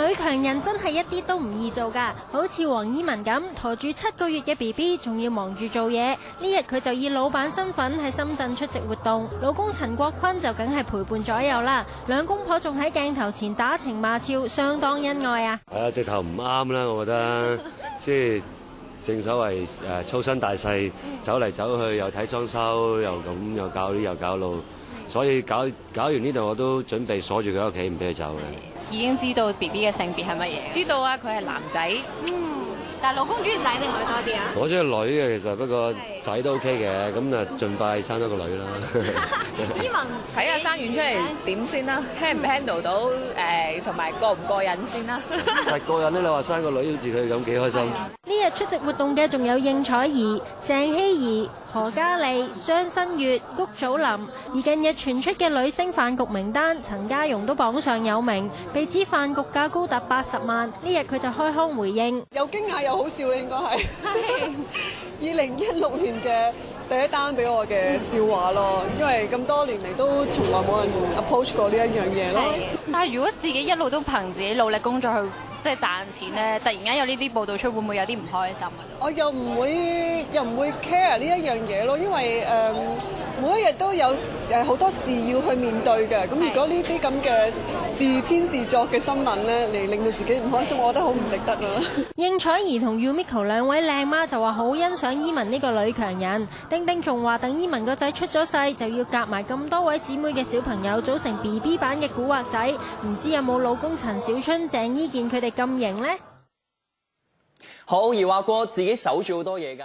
女強人真係一啲都唔易做㗎，好似黃依文咁，陀住7個月嘅 BB， 仲要忙住做嘢。呢日佢就以老闆身份喺深圳出席活動，老公陳國坤就梗係陪伴左右啦。兩公婆仲喺鏡頭前打情罵俏，相當恩愛啊！係啊，直頭唔啱啦，我覺得即係正所謂粗身大細，走嚟走去又睇裝修，又咁又搞呢又搞路，所以搞完呢度我都準備鎖住佢屋企，唔俾佢走嘅。已經知道 BB 嘅性別係乜嘢？知道啊，佢係男仔。但係老公中意仔定女多啲啊？我中意女嘅，其實不過仔都 OK 嘅，咁啊盡快生咗個女啦。依文睇下生完出嚟點先啦，handle 唔 handle 到同埋過唔過癮先啦。實過癮咧，你話生個女好似佢咁幾開心。呢日出席活動嘅仲有應采兒、鄭希怡、何嘉莉、張新月、谷祖琳，而近日傳出嘅女星飯局名單，陳家蓉都榜上有名，被指飯局價高達80萬。呢日佢就開腔回應，又驚訝又好笑咧，應該係2016年嘅第一單俾我嘅笑話咯，因為咁多年嚟都從來冇人 approach 過呢一樣嘢咯。但係如果自己一路都憑自己努力工作去即係賺錢咧，突然間有呢啲報道出，會唔會有啲唔開心啊？我又唔會 care 呢一樣嘢咯，因為每一日都有好多事要去面對嘅。咁如果呢啲咁嘅自編自作嘅新聞咧，嚟令到自己唔開心，我覺得好唔值得啊！應采兒同 Yumiko 兩位靚媽就話好欣賞依文呢個女強人。丁丁仲話等依文個仔出咗世，就要夾埋咁多位姊妹嘅小朋友組成 BB 版嘅古惑仔。唔知有冇老公陳小春、鄭伊健佢哋咁型呢？何傲兒話過自己守住好多嘢㗎。